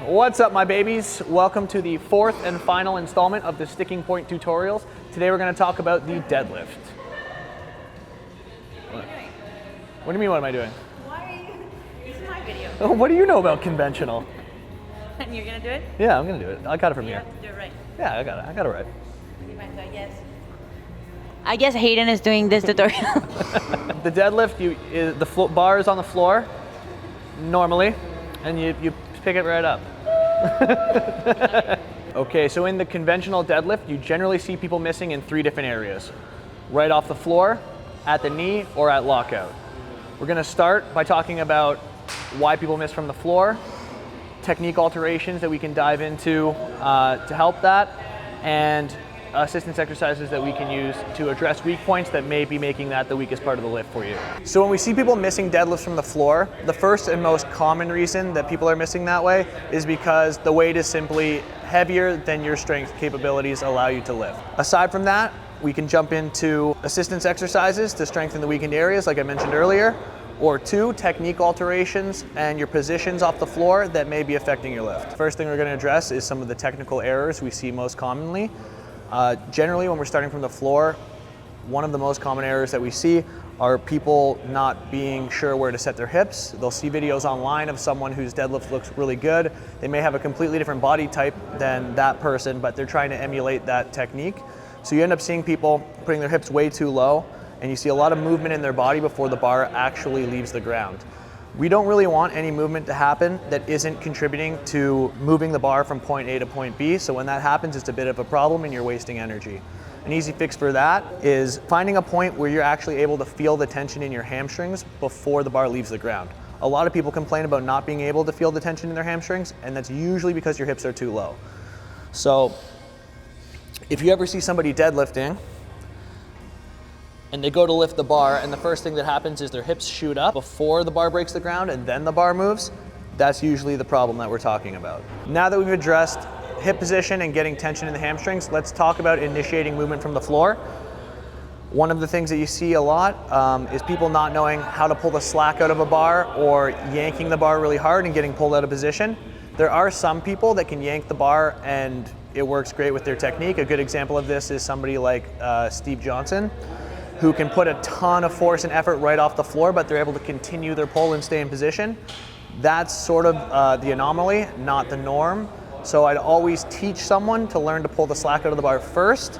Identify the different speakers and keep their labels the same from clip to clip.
Speaker 1: What's up, my babies? Welcome to the fourth and final installment of the Sticking Point tutorials. Today we're going to talk about the deadlift.
Speaker 2: What are you doing?
Speaker 1: What do you mean, what am I doing?
Speaker 2: Why are you? This is my video.
Speaker 1: What do you know about conventional?
Speaker 2: And you're gonna do it?
Speaker 1: Yeah, I'm going to do it. I got it from
Speaker 2: You
Speaker 1: here.
Speaker 2: have to do it right.
Speaker 1: Yeah, I got it right.
Speaker 2: You might go, yes. I guess Hayden is doing this tutorial.
Speaker 1: The deadlift, the bar is on the floor normally, and you pick it right up. Okay, so in the conventional deadlift, you generally see people missing in three different areas. Right off the floor, at the knee, or at lockout. We're gonna start by talking about why people miss from the floor, technique alterations that we can dive into to help that, and assistance exercises that we can use to address weak points that may be making that the weakest part of the lift for you. So when we see people missing deadlifts from the floor, the first and most common reason that people are missing that way is because the weight is simply heavier than your strength capabilities allow you to lift. Aside from that, we can jump into assistance exercises to strengthen the weakened areas, like I mentioned earlier, or two, technique alterations and your positions off the floor that may be affecting your lift. First thing we're going to address is some of the technical errors we see most commonly. Generally, when we're starting from the floor, one of the most common errors that we see are people not being sure where to set their hips. They'll see videos online of someone whose deadlift looks really good. They may have a completely different body type than that person, but they're trying to emulate that technique. So you end up seeing people putting their hips way too low, and you see a lot of movement in their body before the bar actually leaves the ground. We don't really want any movement to happen that isn't contributing to moving the bar from point A to point B. So when that happens, it's a bit of a problem and you're wasting energy. An easy fix for that is finding a point where you're actually able to feel the tension in your hamstrings before the bar leaves the ground. A lot of people complain about not being able to feel the tension in their hamstrings, and that's usually because your hips are too low. So if you ever see somebody deadlifting, and they go to lift the bar, and the first thing that happens is their hips shoot up before the bar breaks the ground and then the bar moves, that's usually the problem that we're talking about. Now that we've addressed hip position and getting tension in the hamstrings, let's talk about initiating movement from the floor. One of the things that you see a lot is people not knowing how to pull the slack out of a bar or yanking the bar really hard and getting pulled out of position. There are some people that can yank the bar and it works great with their technique. A good example of this is somebody like Steve Johnson, who can put a ton of force and effort right off the floor, but they're able to continue their pull and stay in position. That's sort of the anomaly, not the norm. So I'd always teach someone to learn to pull the slack out of the bar first.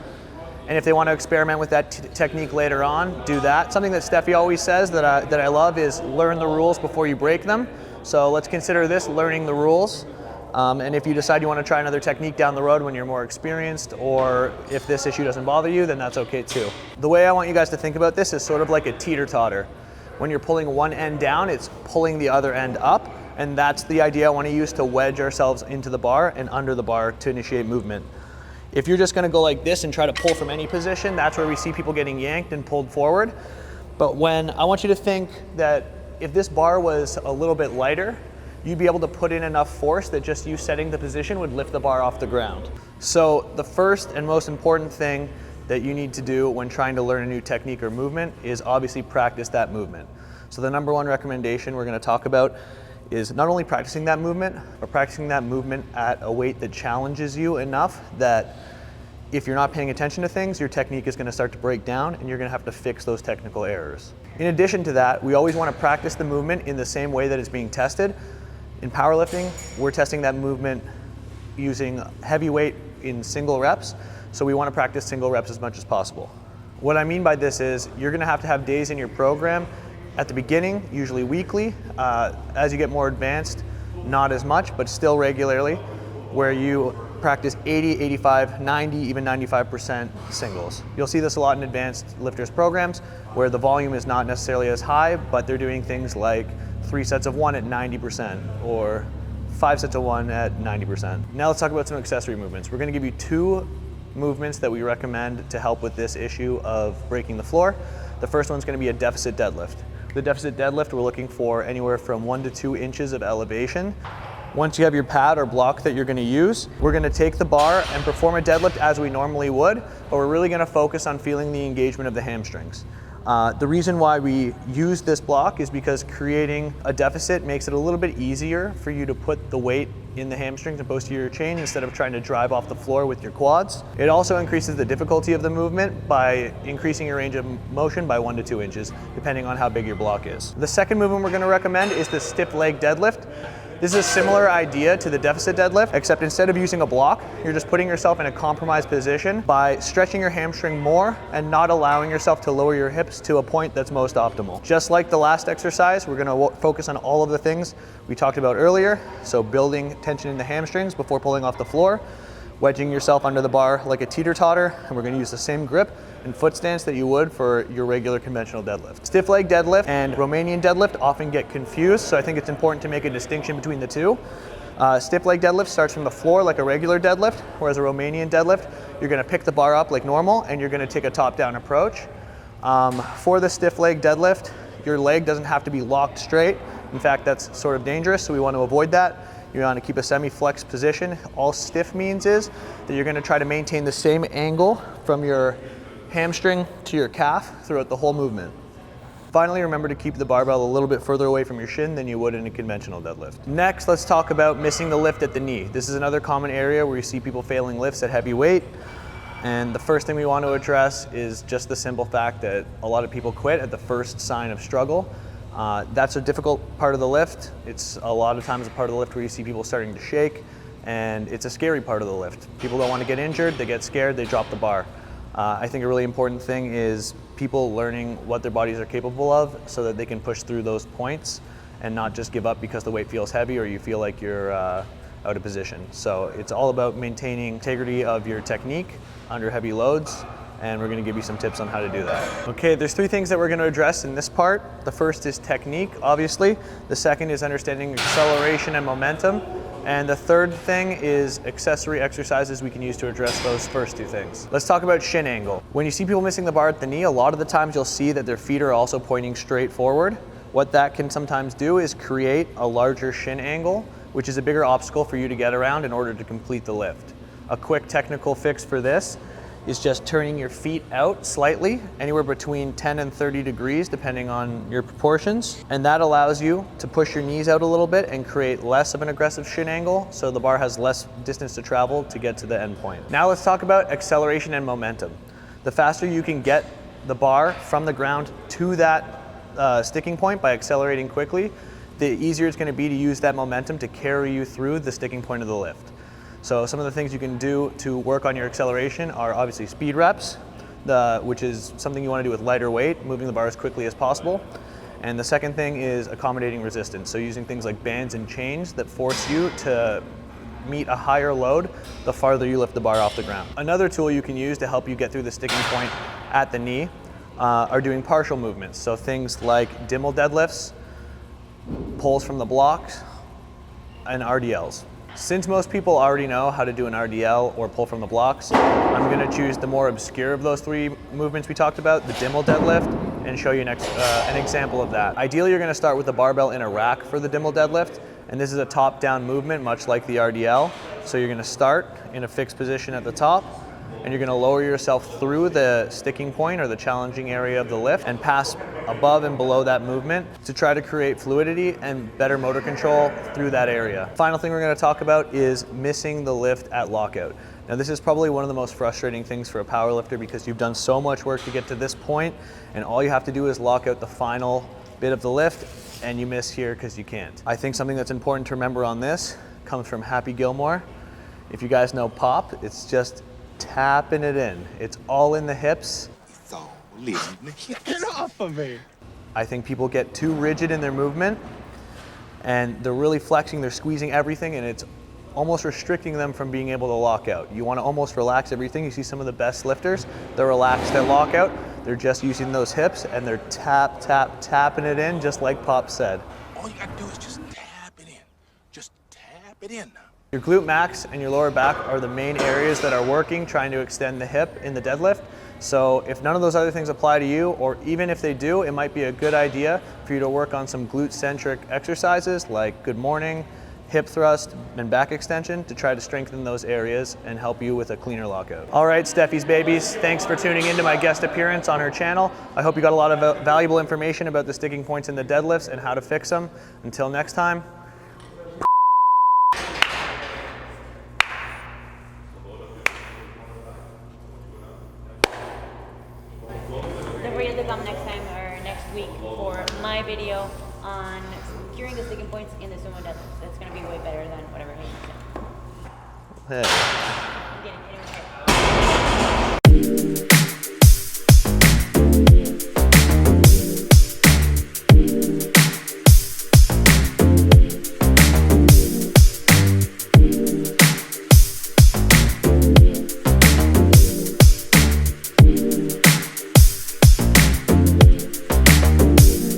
Speaker 1: And if they want to experiment with that technique later on, do that. Something that Stefi always says that I love is learn the rules before you break them. So let's consider this learning the rules. And if you decide you want to try another technique down the road when you're more experienced, or if this issue doesn't bother you, then that's okay too. The way I want you guys to think about this is sort of like a teeter-totter. When you're pulling one end down, it's pulling the other end up, and that's the idea I want to use to wedge ourselves into the bar and under the bar to initiate movement. If you're just going to go like this and try to pull from any position, that's where we see people getting yanked and pulled forward. But I want you to think that if this bar was a little bit lighter, you'd be able to put in enough force that just you setting the position would lift the bar off the ground. So the first and most important thing that you need to do when trying to learn a new technique or movement is obviously practice that movement. So the number one recommendation we're going to talk about is not only practicing that movement, but practicing that movement at a weight that challenges you enough that if you're not paying attention to things, your technique is going to start to break down and you're going to have to fix those technical errors. In addition to that, we always want to practice the movement in the same way that it's being tested. In powerlifting, we're testing that movement using heavy weight in single reps, so we want to practice single reps as much as possible. What I mean by this is you're going to have days in your program at the beginning, usually weekly. As you get more advanced, not as much, but still regularly, where you practice 80, 85, 90, even 95% singles. You'll see this a lot in advanced lifters programs where the volume is not necessarily as high, but they're doing things like 3 sets of 1 at 90% or 5 sets of 1 at 90%. Now let's talk about some accessory movements. We're going to give you 2 movements that we recommend to help with this issue of breaking the floor. The first one's going to be a deficit deadlift. The deficit deadlift, we're looking for anywhere from 1 to 2 inches of elevation. Once you have your pad or block that you're going to use, we're going to take the bar and perform a deadlift as we normally would, but we're really going to focus on feeling the engagement of the hamstrings. The reason why we use this block is because creating a deficit makes it a little bit easier for you to put the weight in the hamstrings and posterior chain instead of trying to drive off the floor with your quads. It also increases the difficulty of the movement by increasing your range of motion by 1 to 2 inches, depending on how big your block is. The second movement we're going to recommend is the stiff leg deadlift. This is a similar idea to the deficit deadlift, except instead of using a block, you're just putting yourself in a compromised position by stretching your hamstring more and not allowing yourself to lower your hips to a point that's most optimal. Just like the last exercise, we're gonna focus on all of the things we talked about earlier. So building tension in the hamstrings before pulling off the floor, wedging yourself under the bar like a teeter-totter, and we're gonna use the same grip and foot stance that you would for your regular conventional deadlift. Stiff leg deadlift and Romanian deadlift often get confused, so I think it's important to make a distinction between the two. Stiff leg deadlift starts from the floor like a regular deadlift, whereas a Romanian deadlift, you're gonna pick the bar up like normal and you're gonna take a top-down approach. For the stiff leg deadlift, your leg doesn't have to be locked straight. In fact, that's sort of dangerous, so we want to avoid that. You want to keep a semi-flexed position. All stiff means is that you're going to try to maintain the same angle from your hamstring to your calf throughout the whole movement. Finally, remember to keep the barbell a little bit further away from your shin than you would in a conventional deadlift. Next, let's talk about missing the lift at the knee. This is another common area where you see people failing lifts at heavy weight. And the first thing we want to address is just the simple fact that a lot of people quit at the first sign of struggle. That's a difficult part of the lift. It's a lot of times a part of the lift where you see people starting to shake, and it's a scary part of the lift. People don't want to get injured, they get scared, they drop the bar. I think a really important thing is people learning what their bodies are capable of so that they can push through those points and not just give up because the weight feels heavy or you feel like you're out of position. So it's all about maintaining integrity of your technique under heavy loads, and we're going to give you some tips on how to do that. Okay, there's 3 things that we're going to address in this part. The first is technique, obviously. The second is understanding acceleration and momentum. And the third thing is accessory exercises we can use to address those first 2 things. Let's talk about shin angle. When you see people missing the bar at the knee, a lot of the times you'll see that their feet are also pointing straight forward. What that can sometimes do is create a larger shin angle, which is a bigger obstacle for you to get around in order to complete the lift. A quick technical fix for this is just turning your feet out slightly, anywhere between 10 and 30 degrees, depending on your proportions. And that allows you to push your knees out a little bit and create less of an aggressive shin angle, so the bar has less distance to travel to get to the end point. Now let's talk about acceleration and momentum. The faster you can get the bar from the ground to that sticking point by accelerating quickly, the easier it's gonna be to use that momentum to carry you through the sticking point of the lift. So some of the things you can do to work on your acceleration are obviously speed reps, which is something you want to do with lighter weight, moving the bar as quickly as possible. And the second thing is accommodating resistance. So using things like bands and chains that force you to meet a higher load the farther you lift the bar off the ground. Another tool you can use to help you get through the sticking point at the knee are doing partial movements. So things like Dimmel deadlifts, pulls from the blocks, and RDLs. Since most people already know how to do an RDL or pull from the blocks, I'm going to choose the more obscure of those 3 movements we talked about, the Dimmel deadlift, and show you an example of that. Ideally, you're going to start with the barbell in a rack for the Dimmel deadlift, and this is a top-down movement, much like the RDL. So you're going to start in a fixed position at the top, and you're going to lower yourself through the sticking point or the challenging area of the lift and pass above and below that movement to try to create fluidity and better motor control through that area. Final thing we're going to talk about is missing the lift at lockout. Now this is probably one of the most frustrating things for a powerlifter because you've done so much work to get to this point and all you have to do is lock out the final bit of the lift and you miss here because you can't. I think something that's important to remember on this comes from Happy Gilmore. If you guys know pop, it's just tapping it in. It's all in the hips.
Speaker 3: It's all in the hips. Get off of me.
Speaker 1: I think people get too rigid in their movement and they're really flexing, they're squeezing everything and it's almost restricting them from being able to lock out. You want to almost relax everything. You see some of the best lifters, they're relaxed at lockout. They're just using those hips and they're tapping it in just like Pop said.
Speaker 3: All you gotta do is just tap it in. Just tap it in.
Speaker 1: Your glute max and your lower back are the main areas that are working, trying to extend the hip in the deadlift. So if none of those other things apply to you, or even if they do, it might be a good idea for you to work on some glute-centric exercises like good morning, hip thrust, and back extension to try to strengthen those areas and help you with a cleaner lockout. All right, Stefi's babies, thanks for tuning into my guest appearance on her channel. I hope you got a lot of valuable information about the sticking points in the deadlifts and how to fix them. Until next time.
Speaker 2: Don't forget to come next time or next week for my video on curing the sticking points in the sumo deadlift. That's going to be way better than whatever Hayden said.
Speaker 1: Hey.
Speaker 2: I'm getting anyway.